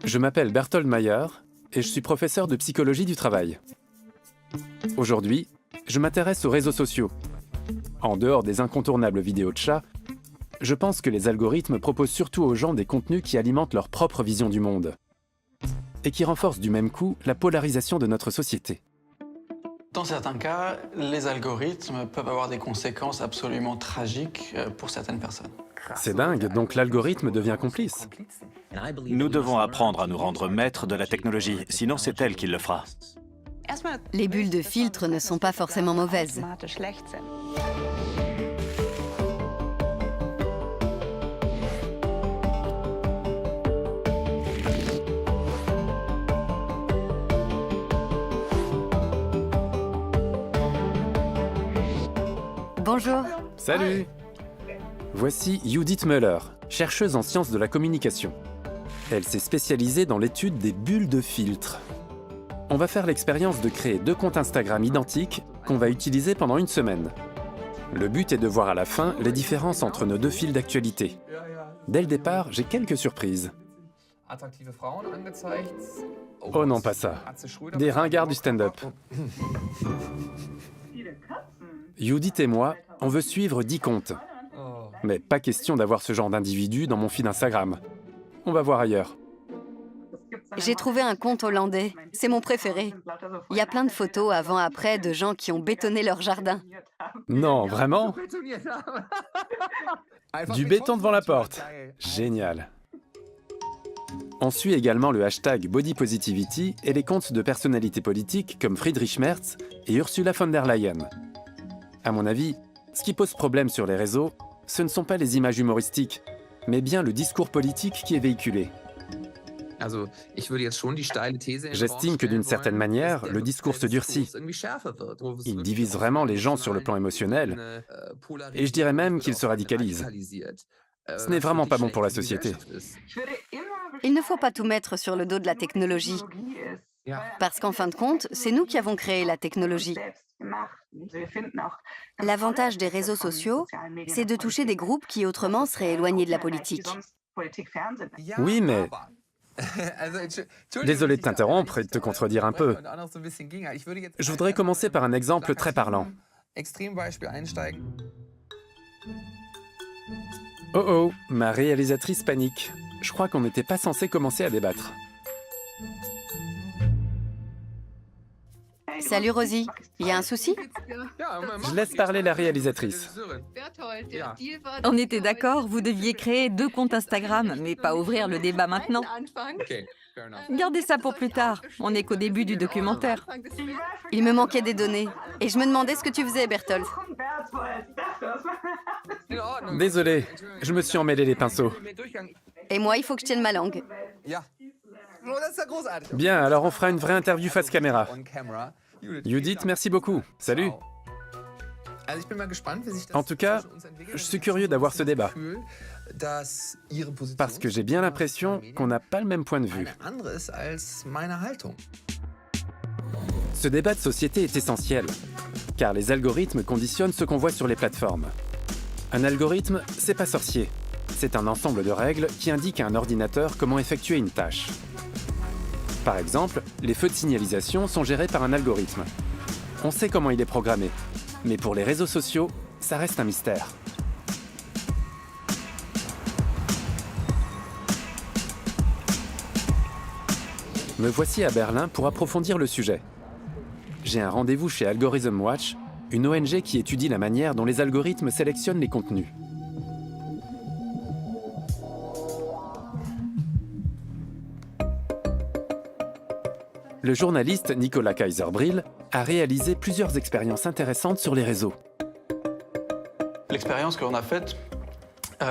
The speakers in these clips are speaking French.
Je m'appelle Berthold Meyer et je suis professeur de psychologie du travail. Aujourd'hui, je m'intéresse aux réseaux sociaux. En dehors des incontournables vidéos de chats, je pense que les algorithmes proposent surtout aux gens des contenus qui alimentent leur propre vision du monde et qui renforcent du même coup la polarisation de notre société. Dans certains cas, les algorithmes peuvent avoir des conséquences absolument tragiques pour certaines personnes. C'est dingue, donc l'algorithme devient complice. Nous devons apprendre à nous rendre maîtres de la technologie, sinon c'est elle qui le fera. Les bulles de filtre ne sont pas forcément mauvaises. Bonjour. Salut! Voici Judith Müller, chercheuse en sciences de la communication. Elle s'est spécialisée dans l'étude des bulles de filtre. On va faire l'expérience de créer 2 comptes Instagram identiques qu'on va utiliser pendant une semaine. Le but est de voir à la fin les différences entre nos 2 fils d'actualité. Dès le départ, j'ai quelques surprises. Oh non, pas ça. Des ringards du stand-up. Judith et moi, on veut suivre 10 comptes. Mais pas question d'avoir ce genre d'individu dans mon feed Instagram. On va voir ailleurs. J'ai trouvé un compte hollandais. C'est mon préféré. Il y a plein de photos avant-après de gens qui ont bétonné leur jardin. Non, vraiment? Du béton devant la porte. Génial. On suit également le hashtag Body Positivity et les comptes de personnalités politiques comme Friedrich Merz et Ursula von der Leyen. À mon avis, ce qui pose problème sur les réseaux, ce ne sont pas les images humoristiques, mais bien le discours politique qui est véhiculé. J'estime que d'une certaine manière, le discours se durcit. Il divise vraiment les gens sur le plan émotionnel, et je dirais même qu'il se radicalise. Ce n'est vraiment pas bon pour la société. Il ne faut pas tout mettre sur le dos de la technologie. Parce qu'en fin de compte, c'est nous qui avons créé la technologie. L'avantage des réseaux sociaux, c'est de toucher des groupes qui autrement seraient éloignés de la politique. Oui, mais... Désolé de t'interrompre et de te contredire un peu. Je voudrais commencer par un exemple très parlant. Oh oh, ma réalisatrice panique. Je crois qu'on n'était pas censé commencer à débattre. Salut Rosie, il y a un souci? Je laisse parler la réalisatrice. On était d'accord, vous deviez créer 2 comptes Instagram, mais pas ouvrir le débat maintenant. Gardez ça pour plus tard, on n'est qu'au début du documentaire. Il me manquait des données. Et je me demandais ce que tu faisais, Berthold. Désolé, je me suis emmêlé les pinceaux. Et moi, il faut que je tienne ma langue. Bien, alors on fera une vraie interview face caméra. Judith, merci beaucoup. Salut. En tout cas, je suis curieux d'avoir ce débat. Parce que j'ai bien l'impression qu'on n'a pas le même point de vue. Ce débat de société est essentiel, car les algorithmes conditionnent ce qu'on voit sur les plateformes. Un algorithme, c'est pas sorcier. C'est un ensemble de règles qui indiquent à un ordinateur comment effectuer une tâche. Par exemple, les feux de signalisation sont gérés par un algorithme. On sait comment il est programmé, mais pour les réseaux sociaux, ça reste un mystère. Me voici à Berlin pour approfondir le sujet. J'ai un rendez-vous chez Algorithm Watch, une ONG qui étudie la manière dont les algorithmes sélectionnent les contenus. Le journaliste Nicolas Kaiser-Bril a réalisé plusieurs expériences intéressantes sur les réseaux. L'expérience que l'on a faite,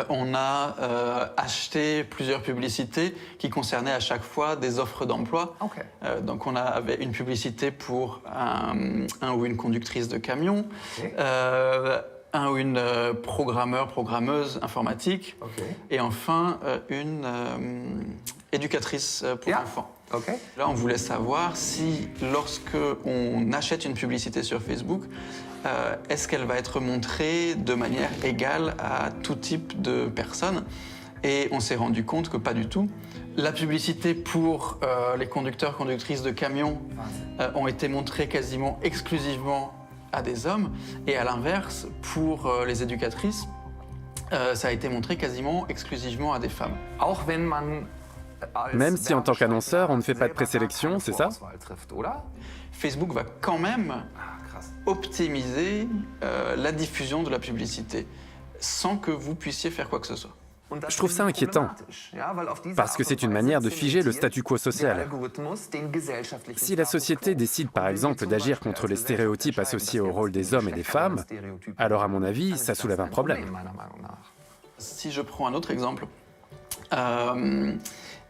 on a acheté plusieurs publicités qui concernaient à chaque fois des offres d'emploi. Donc on avait une publicité pour un ou une conductrice de camion, un ou une programmeuse informatique, et enfin une éducatrice pour enfants. Là, on voulait savoir si, lorsque on achète une publicité sur Facebook, est-ce qu'elle va être montrée de manière égale à tout type de personnes Et on s'est rendu compte que pas du tout. La publicité pour les conducteurs, conductrices de camions ont été montrées quasiment exclusivement à des hommes. Et à l'inverse, pour les éducatrices, ça a été montré quasiment exclusivement à des femmes. Même si en tant qu'annonceur, on ne fait pas de présélection, c'est ça? Facebook va quand même optimiser la diffusion de la publicité sans que vous puissiez faire quoi que ce soit. Je trouve ça inquiétant, parce que c'est une manière de figer le statu quo social. Si la société décide par exemple d'agir contre les stéréotypes associés au rôle des hommes et des femmes, alors à mon avis, ça soulève un problème. Si je prends un autre exemple,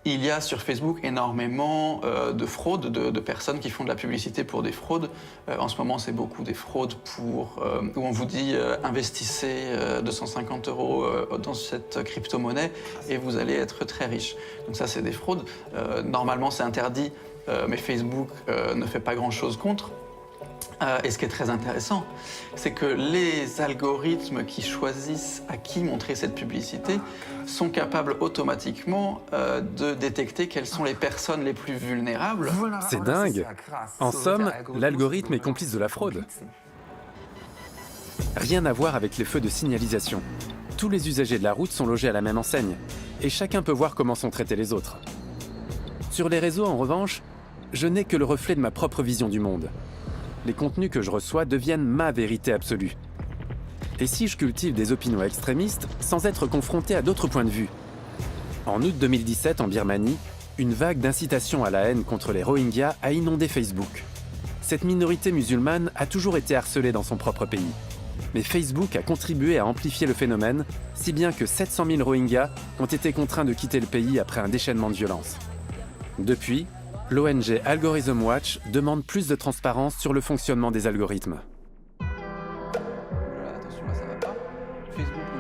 il y a sur Facebook énormément de fraudes, de personnes qui font de la publicité pour des fraudes. En ce moment, c'est beaucoup des fraudes où on vous dit investissez 250 € dans cette crypto-monnaie et vous allez être très riche. Donc ça, c'est des fraudes. Normalement, c'est interdit, mais Facebook ne fait pas grand-chose contre. Et ce qui est très intéressant, c'est que les algorithmes qui choisissent à qui montrer cette publicité sont capables automatiquement de détecter quelles sont les personnes les plus vulnérables. C'est dingue. En somme, l'algorithme est complice de la fraude. Rien à voir avec les feux de signalisation. Tous les usagers de la route sont logés à la même enseigne, et chacun peut voir comment sont traités les autres. Sur les réseaux, en revanche, je n'ai que le reflet de ma propre vision du monde. Les contenus que je reçois deviennent ma vérité absolue. Et si je cultive des opinions extrémistes sans être confronté à d'autres points de vue? En août 2017, en Birmanie, une vague d'incitation à la haine contre les Rohingyas a inondé Facebook. Cette minorité musulmane a toujours été harcelée dans son propre pays. Mais Facebook a contribué à amplifier le phénomène, si bien que 700 000 Rohingyas ont été contraints de quitter le pays après un déchaînement de violence. Depuis, l'ONG Algorithm Watch demande plus de transparence sur le fonctionnement des algorithmes. Attention, là, ça va pas. Facebook nous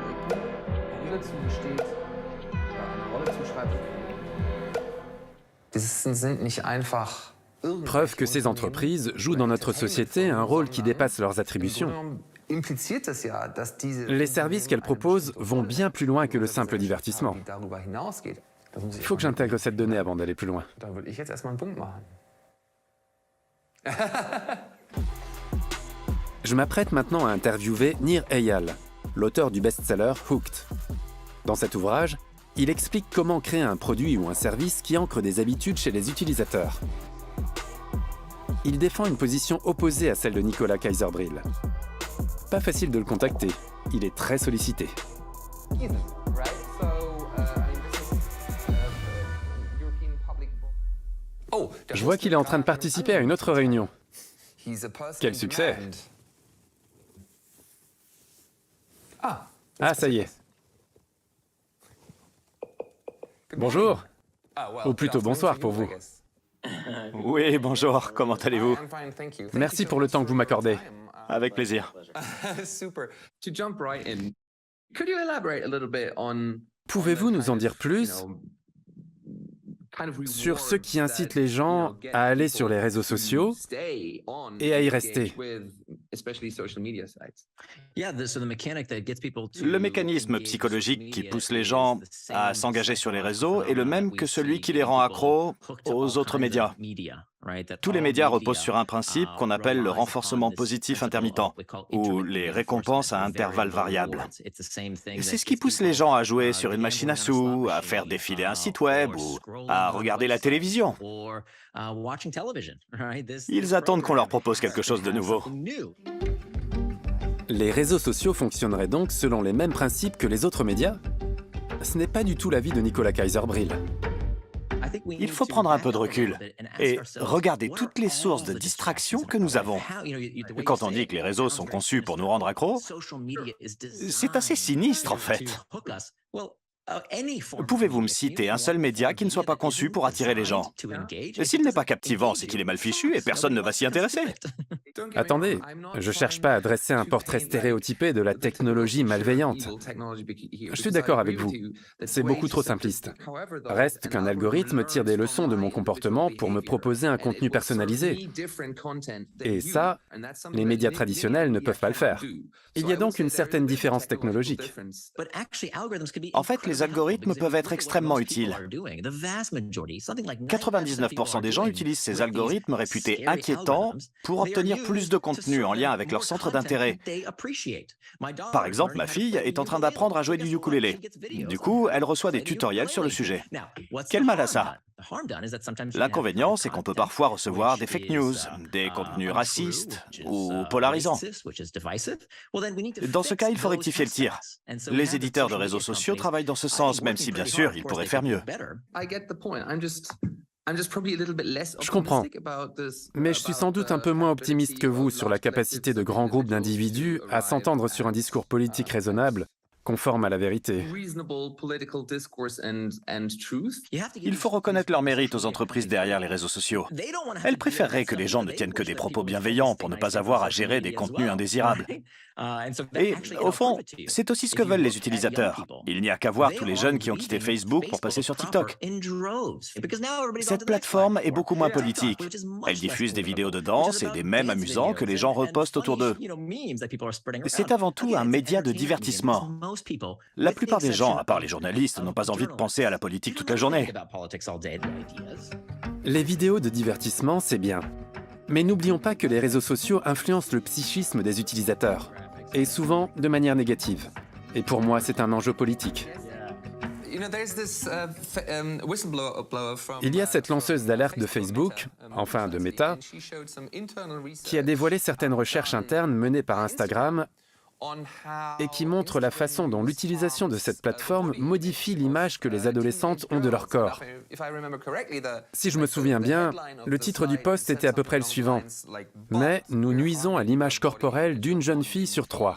répond. Preuve que ces entreprises jouent dans notre société un rôle qui dépasse leurs attributions. Les services qu'elles proposent vont bien plus loin que le simple divertissement. Il faut que j'intègre cette donnée avant d'aller plus loin. Je m'apprête maintenant à interviewer Nir Eyal, l'auteur du best-seller Hooked. Dans cet ouvrage, il explique comment créer un produit ou un service qui ancre des habitudes chez les utilisateurs. Il défend une position opposée à celle de Nicolas Kayser-Bril. Pas facile de le contacter, il est très sollicité. Je vois qu'il est en train de participer à une autre réunion. Quel succès! Ah, ça y est. Bonjour. Ou plutôt bonsoir pour vous. Oui, bonjour, comment allez-vous? Merci pour le temps que vous m'accordez. Avec plaisir. Pouvez-vous nous en dire plus sur ce qui incite les gens à aller sur les réseaux sociaux et à y rester? Le mécanisme psychologique qui pousse les gens à s'engager sur les réseaux est le même que celui qui les rend accros aux autres médias. Tous les médias reposent sur un principe qu'on appelle le renforcement positif intermittent, ou les récompenses à intervalles variables. C'est ce qui pousse les gens à jouer sur une machine à sous, à faire défiler un site web ou à regarder la télévision. Ils attendent qu'on leur propose quelque chose de nouveau. Les réseaux sociaux fonctionneraient donc selon les mêmes principes que les autres médias? Ce n'est pas du tout l'avis de Nicolas Kayser-Bril. Il faut prendre un peu de recul et regarder toutes les sources de distraction que nous avons. Quand on dit que les réseaux sont conçus pour nous rendre accros, c'est assez sinistre en fait. Pouvez-vous me citer un seul média qui ne soit pas conçu pour attirer les gens? S'il n'est pas captivant, c'est qu'il est mal fichu et personne ne va s'y intéresser. Attendez, je cherche pas à dresser un portrait stéréotypé de la technologie malveillante. Je suis d'accord avec vous, c'est beaucoup trop simpliste. Reste qu'un algorithme tire des leçons de mon comportement pour me proposer un contenu personnalisé. Et ça, les médias traditionnels ne peuvent pas le faire. Il y a donc une certaine différence technologique. En fait, les les algorithmes peuvent être extrêmement utiles. 99% des gens utilisent ces algorithmes réputés inquiétants pour obtenir plus de contenu en lien avec leur centre d'intérêt. Par exemple, ma fille est en train d'apprendre à jouer du ukulélé. Du coup, elle reçoit des tutoriels sur le sujet. Quel mal à ça? L'inconvénient, c'est qu'on peut parfois recevoir des fake news, des contenus racistes ou polarisants. Dans ce cas, il faut rectifier le tir. Les éditeurs de réseaux sociaux travaillent dans ce sens, même si, bien sûr, ils pourraient faire mieux. Je comprends, mais je suis sans doute un peu moins optimiste que vous sur la capacité de grands groupes d'individus à s'entendre sur un discours politique raisonnable, conforme à la vérité. Il faut reconnaître leur mérite aux entreprises derrière les réseaux sociaux. Elles préféreraient que les gens ne tiennent que des propos bienveillants pour ne pas avoir à gérer des contenus indésirables. Et au fond, c'est aussi ce que veulent les utilisateurs. Il n'y a qu'à voir tous les jeunes qui ont quitté Facebook pour passer sur TikTok. Cette plateforme est beaucoup moins politique. Elle diffuse des vidéos de danse et des mèmes amusants que les gens repostent autour d'eux. C'est avant tout un média de divertissement. La plupart des gens, à part les journalistes, n'ont pas envie de penser à la politique toute la journée. Les vidéos de divertissement, c'est bien. Mais n'oublions pas que les réseaux sociaux influencent le psychisme des utilisateurs, et souvent de manière négative. Et pour moi, c'est un enjeu politique. Il y a cette lanceuse d'alerte de Facebook, enfin de Meta, qui a dévoilé certaines recherches internes menées par Instagram et qui montre la façon dont l'utilisation de cette plateforme modifie l'image que les adolescentes ont de leur corps. Si je me souviens bien, le titre du post était à peu près le suivant. « Mais nous nuisons à l'image corporelle d'une jeune fille sur 3. »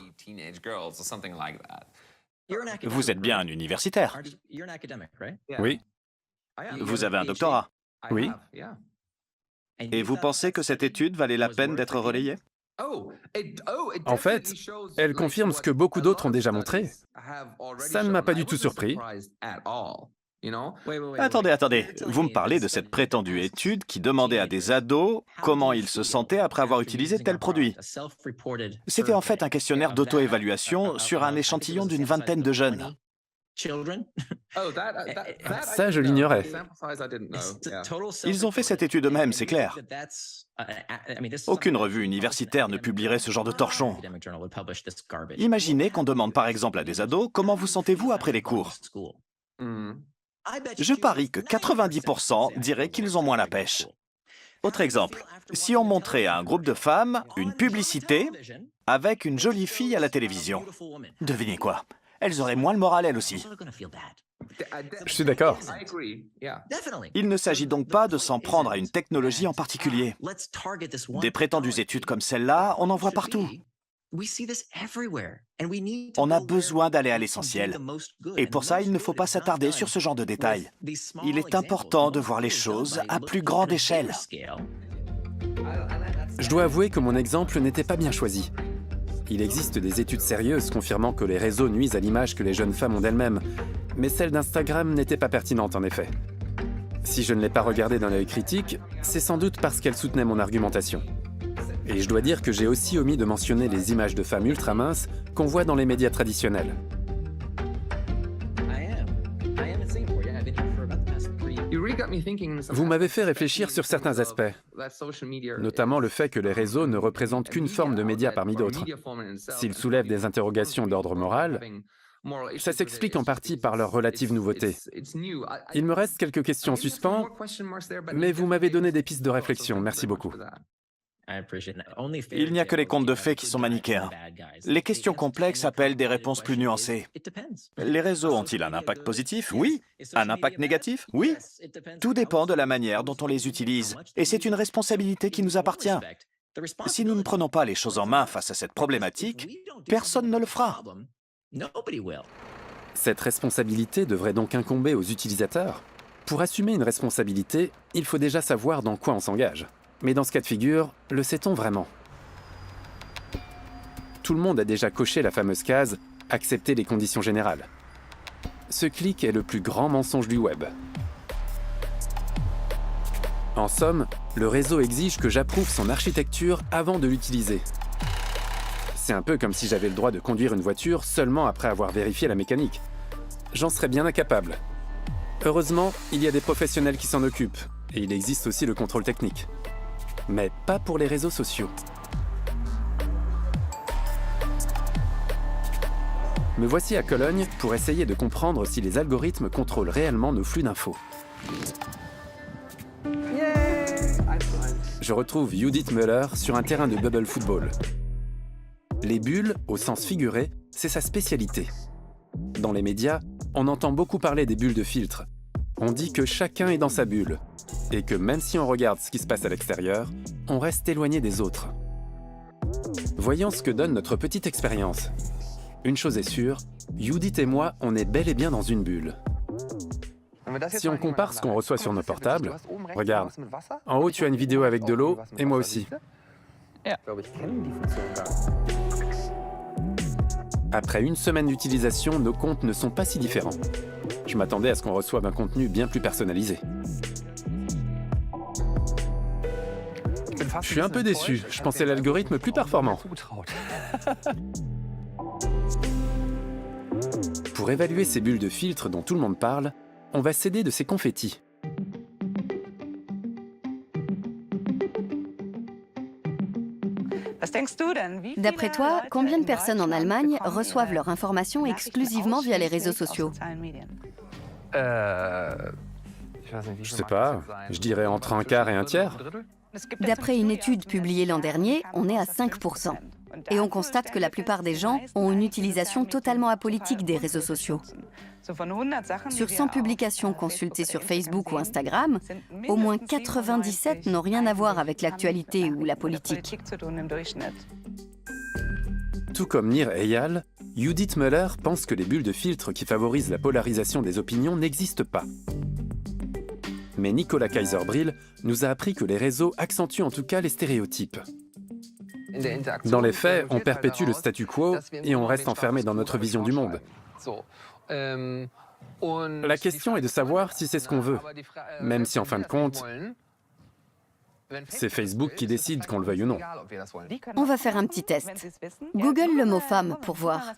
Vous êtes bien un universitaire. Oui. Vous avez un doctorat. Oui. Et vous pensez que cette étude valait la peine d'être relayée? En fait, elle confirme ce que beaucoup d'autres ont déjà montré. Ça ne m'a pas du tout surpris. Attendez, vous me parlez de cette prétendue étude qui demandait à des ados comment ils se sentaient après avoir utilisé tel produit. C'était en fait un questionnaire d'auto-évaluation sur un échantillon d'une vingtaine de jeunes. Ça, je l'ignorais. Ils ont fait cette étude eux-mêmes, c'est clair. Aucune revue universitaire ne publierait ce genre de torchon. Imaginez qu'on demande par exemple à des ados « Comment vous sentez-vous après les cours ?» Je parie que 90% diraient qu'ils ont moins la pêche. Autre exemple, si on montrait à un groupe de femmes une publicité avec une jolie fille à la télévision, devinez quoi? Elles auraient moins le moral elles aussi. Je suis d'accord. Il ne s'agit donc pas de s'en prendre à une technologie en particulier. Des prétendues études comme celle-là, on en voit partout. On a besoin d'aller à l'essentiel. Et pour ça, il ne faut pas s'attarder sur ce genre de détails. Il est important de voir les choses à plus grande échelle. Je dois avouer que mon exemple n'était pas bien choisi. Il existe des études sérieuses confirmant que les réseaux nuisent à l'image que les jeunes femmes ont d'elles-mêmes, mais celle d'Instagram n'était pas pertinente en effet. Si je ne l'ai pas regardée d'un œil critique, c'est sans doute parce qu'elle soutenait mon argumentation. Et je dois dire que j'ai aussi omis de mentionner les images de femmes ultra minces qu'on voit dans les médias traditionnels. Vous m'avez fait réfléchir sur certains aspects, notamment le fait que les réseaux ne représentent qu'une forme de médias parmi d'autres. S'ils soulèvent des interrogations d'ordre moral, ça s'explique en partie par leur relative nouveauté. Il me reste quelques questions en suspens, mais vous m'avez donné des pistes de réflexion. Merci beaucoup. Il n'y a que les contes de fées qui sont manichéens. Les questions complexes appellent des réponses plus nuancées. Les réseaux ont-ils un impact positif? Oui. Un impact négatif? Oui. Tout dépend de la manière dont on les utilise. Et c'est une responsabilité qui nous appartient. Si nous ne prenons pas les choses en main face à cette problématique, personne ne le fera. Cette responsabilité devrait donc incomber aux utilisateurs. Pour assumer une responsabilité, il faut déjà savoir dans quoi on s'engage. Mais dans ce cas de figure, le sait-on vraiment? Tout le monde a déjà coché la fameuse case « Accepter les conditions générales ». Ce clic est le plus grand mensonge du web. En somme, le réseau exige que j'approuve son architecture avant de l'utiliser. C'est un peu comme si j'avais le droit de conduire une voiture seulement après avoir vérifié la mécanique. j'en serais bien incapable. Heureusement, il y a des professionnels qui s'en occupent, et il existe aussi le contrôle technique. Mais pas pour les réseaux sociaux. Me voici à Cologne pour essayer de comprendre si les algorithmes contrôlent réellement nos flux d'infos. Je retrouve Judith Müller sur un terrain de bubble football. Les bulles, au sens figuré, c'est sa spécialité. Dans les médias, on entend beaucoup parler des bulles de filtre. On dit que chacun est dans sa bulle, et que même si on regarde ce qui se passe à l'extérieur, on reste éloigné des autres. Voyons ce que donne notre petite expérience. Une chose est sûre, Judith et moi, on est bel et bien dans une bulle. Si on compare ce qu'on reçoit sur nos portables, regarde, en haut tu as une vidéo avec de l'eau, et moi aussi. Après une semaine d'utilisation, nos comptes ne sont pas si différents. Je m'attendais à ce qu'on reçoive un contenu bien plus personnalisé. Je suis un peu déçu, je pensais l'algorithme plus performant. Pour évaluer ces bulles de filtre dont tout le monde parle, on va s'aider de ces confettis. D'après toi, combien de personnes en Allemagne reçoivent leur information exclusivement via les réseaux sociaux? Je sais pas, je dirais entre un quart et un tiers. D'après une étude publiée l'an dernier, on est à 5%. Et on constate que la plupart des gens ont une utilisation totalement apolitique des réseaux sociaux. Sur 100 publications consultées sur Facebook ou Instagram, au moins 97 n'ont rien à voir avec l'actualité ou la politique. Tout comme Nir Eyal, Judith Müller pense que les bulles de filtre qui favorisent la polarisation des opinions n'existent pas. Mais Nicolas Kaiser-Bril nous a appris que les réseaux accentuent en tout cas les stéréotypes. Dans les faits, on perpétue le statu quo et on reste enfermé dans notre vision du monde. La question est de savoir si c'est ce qu'on veut, même si en fin de compte, c'est Facebook qui décide qu'on le veuille ou non. On va faire un petit test. Google le mot femme pour voir.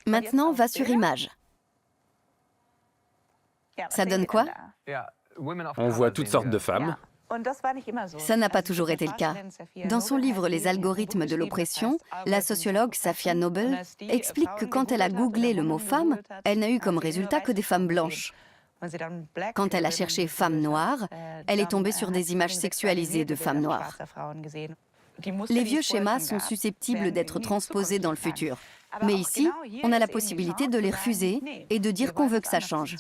Maintenant, va sur Images. Ça donne quoi? On voit toutes sortes de femmes. Ça n'a pas toujours été le cas. Dans son livre « Les algorithmes de l'oppression », la sociologue Safia Noble explique que quand elle a googlé le mot « femme », elle n'a eu comme résultat que des femmes blanches. Quand elle a cherché « femme noire », elle est tombée sur des images sexualisées de femmes noires. Les vieux schémas sont susceptibles d'être transposés dans le futur. Mais ici, on a la possibilité de les refuser et de dire qu'on veut que ça change.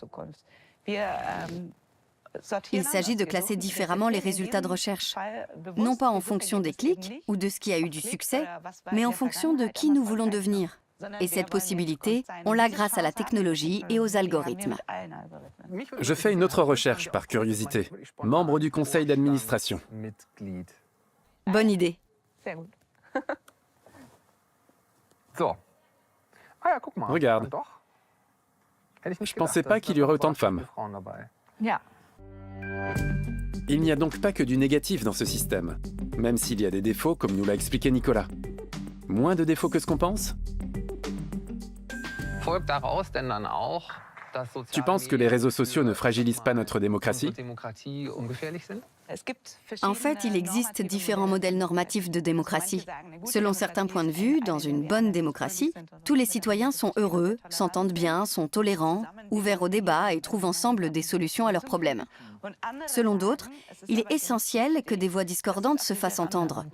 Il s'agit de classer différemment les résultats de recherche, non pas en fonction des clics ou de ce qui a eu du succès, mais en fonction de qui nous voulons devenir. Et cette possibilité, on l'a grâce à la technologie et aux algorithmes. Je fais une autre recherche par curiosité. Membre du conseil d'administration. Bonne idée. Regarde. Je pensais pas qu'il y aurait autant de femmes. Il n'y a donc pas que du négatif dans ce système, même s'il y a des défauts comme nous l'a expliqué Nicolas. Moins de défauts que ce qu'on pense? Tu penses que les réseaux sociaux ne fragilisent pas notre démocratie? En fait, il existe différents modèles normatifs de démocratie. Selon certains points de vue, dans une bonne démocratie, tous les citoyens sont heureux, s'entendent bien, sont tolérants, ouverts au débat et trouvent ensemble des solutions à leurs problèmes. Selon d'autres, il est essentiel que des voix discordantes se fassent entendre,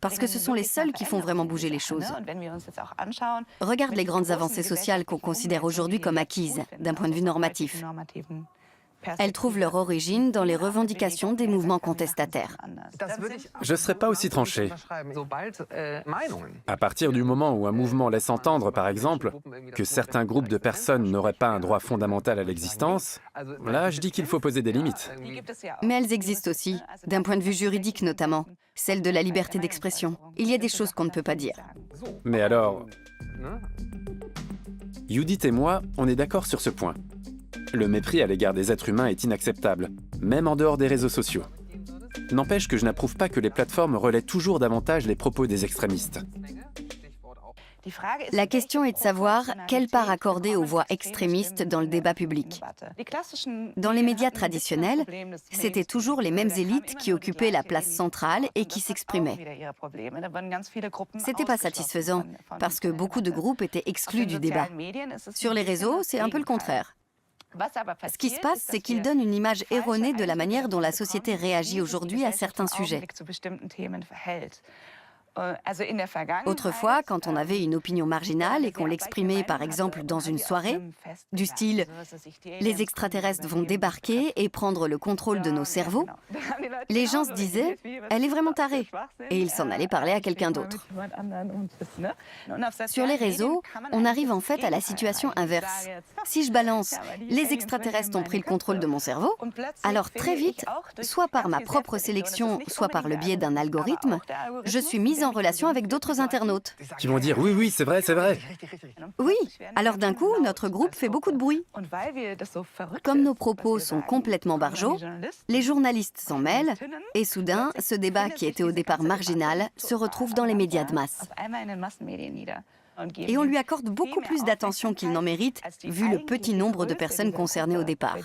parce que ce sont les seuls qui font vraiment bouger les choses. Regarde les grandes avancées sociales qu'on considère aujourd'hui comme acquises, d'un point de vue normatif. Elles trouvent leur origine dans les revendications des mouvements contestataires. Je ne serais pas aussi tranché. À partir du moment où un mouvement laisse entendre, par exemple, que certains groupes de personnes n'auraient pas un droit fondamental à l'existence, là, je dis qu'il faut poser des limites. Mais elles existent aussi, d'un point de vue juridique notamment, celle de la liberté d'expression. Il y a des choses qu'on ne peut pas dire. Mais alors, Judith et moi, on est d'accord sur ce point. Le mépris à l'égard des êtres humains est inacceptable, même en dehors des réseaux sociaux. N'empêche que je n'approuve pas que les plateformes relaient toujours davantage les propos des extrémistes. La question est de savoir quelle part accorder aux voix extrémistes dans le débat public. Dans les médias traditionnels, c'était toujours les mêmes élites qui occupaient la place centrale et qui s'exprimaient. C'était pas satisfaisant, parce que beaucoup de groupes étaient exclus du débat. Sur les réseaux, c'est un peu le contraire. Ce qui se passe, c'est qu'ils donnent une image erronée de la manière dont la société réagit aujourd'hui à certains sujets. Autrefois, quand on avait une opinion marginale et qu'on l'exprimait par exemple dans une soirée, du style « les extraterrestres vont débarquer et prendre le contrôle de nos cerveaux », les gens se disaient « elle est vraiment tarée » et ils s'en allaient parler à quelqu'un d'autre. Sur les réseaux, on arrive en fait à la situation inverse. Si je balance « les extraterrestres ont pris le contrôle de mon cerveau », alors très vite, soit par ma propre sélection, soit par le biais d'un algorithme, je suis mise en relation avec d'autres internautes. Qui vont dire « oui, oui, c'est vrai, c'est vrai ». Oui, alors d'un coup, notre groupe fait beaucoup de bruit. Comme nos propos sont complètement barjots, les journalistes s'en mêlent, et soudain, ce débat qui était au départ marginal se retrouve dans les médias de masse. Et on lui accorde beaucoup plus d'attention qu'il n'en mérite, vu le petit nombre de personnes concernées au départ.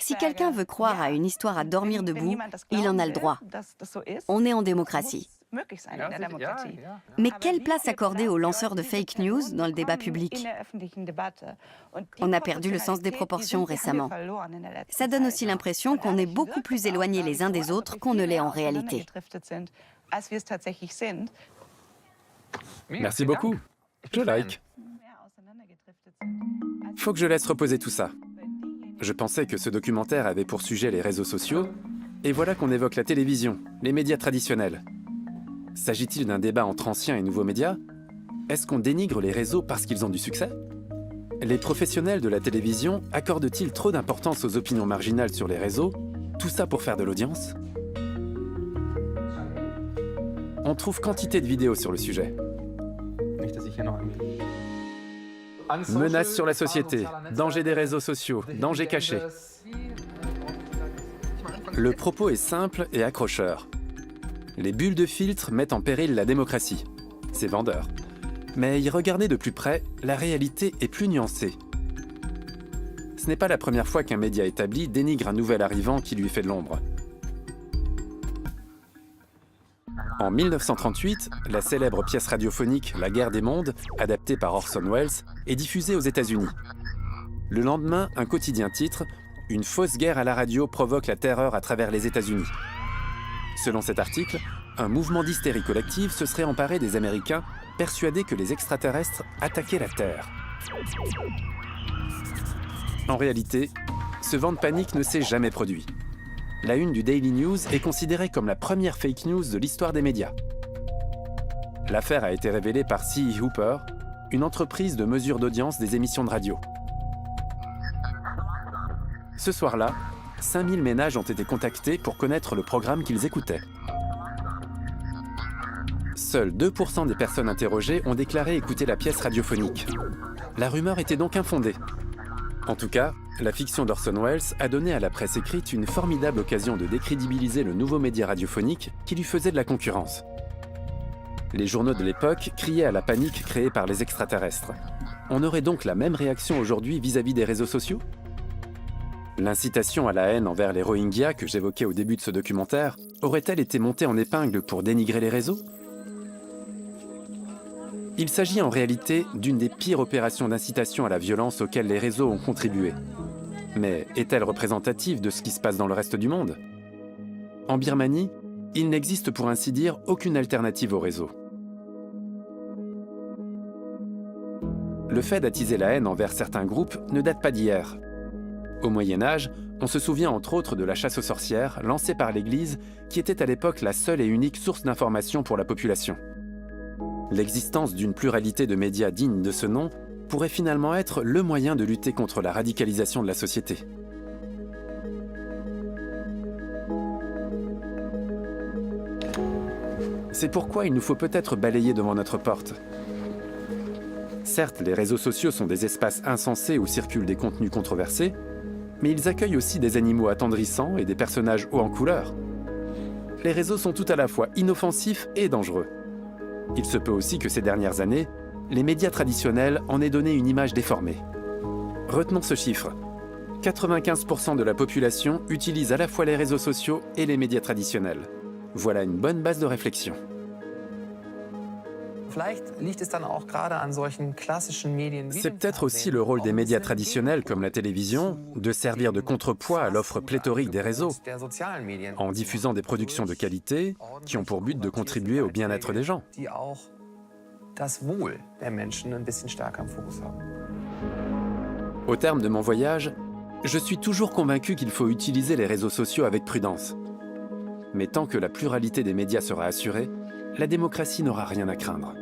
Si quelqu'un veut croire à une histoire à dormir debout, il en a le droit. On est en démocratie. Mais quelle place accorder aux lanceurs de fake news dans le débat public? On a perdu le sens des proportions récemment. Ça donne aussi l'impression qu'on est beaucoup plus éloignés les uns des autres qu'on ne l'est en réalité. Merci beaucoup. Je like. Faut que je laisse reposer tout ça. Je pensais que ce documentaire avait pour sujet les réseaux sociaux, et voilà qu'on évoque la télévision, les médias traditionnels. S'agit-il d'un débat entre anciens et nouveaux médias? Est-ce qu'on dénigre les réseaux parce qu'ils ont du succès? Les professionnels de la télévision accordent-ils trop d'importance aux opinions marginales sur les réseaux? Tout ça pour faire de l'audience? On trouve quantité de vidéos sur le sujet. Menaces sur la société, danger des réseaux sociaux, danger caché. Le propos est simple et accrocheur. Les bulles de filtre mettent en péril la démocratie. C'est vendeur. Mais y regarder de plus près, la réalité est plus nuancée. Ce n'est pas la première fois qu'un média établi dénigre un nouvel arrivant qui lui fait de l'ombre. En 1938, la célèbre pièce radiophonique La guerre des mondes, adaptée par Orson Welles, est diffusée aux États-Unis. Le lendemain, un quotidien titre « Une fausse guerre à la radio provoque la terreur à travers les États-Unis ». Selon cet article, un mouvement d'hystérie collective se serait emparé des Américains, persuadés que les extraterrestres attaquaient la Terre. En réalité, ce vent de panique ne s'est jamais produit. La une du Daily News est considérée comme la première fake news de l'histoire des médias. L'affaire a été révélée par C.E. Hooper, une entreprise de mesure d'audience des émissions de radio. Ce soir-là, 5000 ménages ont été contactés pour connaître le programme qu'ils écoutaient. Seuls 2% des personnes interrogées ont déclaré écouter la pièce radiophonique. La rumeur était donc infondée. En tout cas, la fiction d'Orson Welles a donné à la presse écrite une formidable occasion de décrédibiliser le nouveau média radiophonique qui lui faisait de la concurrence. Les journaux de l'époque criaient à la panique créée par les extraterrestres. On aurait donc la même réaction aujourd'hui vis-à-vis des réseaux sociaux? L'incitation à la haine envers les Rohingyas que j'évoquais au début de ce documentaire aurait-elle été montée en épingle pour dénigrer les réseaux? Il s'agit en réalité d'une des pires opérations d'incitation à la violence auxquelles les réseaux ont contribué. Mais est-elle représentative de ce qui se passe dans le reste du monde? En Birmanie, il n'existe pour ainsi dire aucune alternative au réseau. Le fait d'attiser la haine envers certains groupes ne date pas d'hier. Au Moyen-Âge, on se souvient entre autres de la chasse aux sorcières lancée par l'Église, qui était à l'époque la seule et unique source d'information pour la population. L'existence d'une pluralité de médias dignes de ce nom pourrait finalement être le moyen de lutter contre la radicalisation de la société. C'est pourquoi il nous faut peut-être balayer devant notre porte. Certes, les réseaux sociaux sont des espaces insensés où circulent des contenus controversés, mais ils accueillent aussi des animaux attendrissants et des personnages hauts en couleur. Les réseaux sont tout à la fois inoffensifs et dangereux. Il se peut aussi que ces dernières années, les médias traditionnels en aient donné une image déformée. Retenons ce chiffre. 95% de la population utilise à la fois les réseaux sociaux et les médias traditionnels. Voilà une bonne base de réflexion. C'est peut-être aussi le rôle des médias traditionnels comme la télévision de servir de contrepoids à l'offre pléthorique des réseaux, en diffusant des productions de qualité qui ont pour but de contribuer au bien-être des gens. Au terme de mon voyage, je suis toujours convaincu qu'il faut utiliser les réseaux sociaux avec prudence. Mais tant que la pluralité des médias sera assurée, la démocratie n'aura rien à craindre.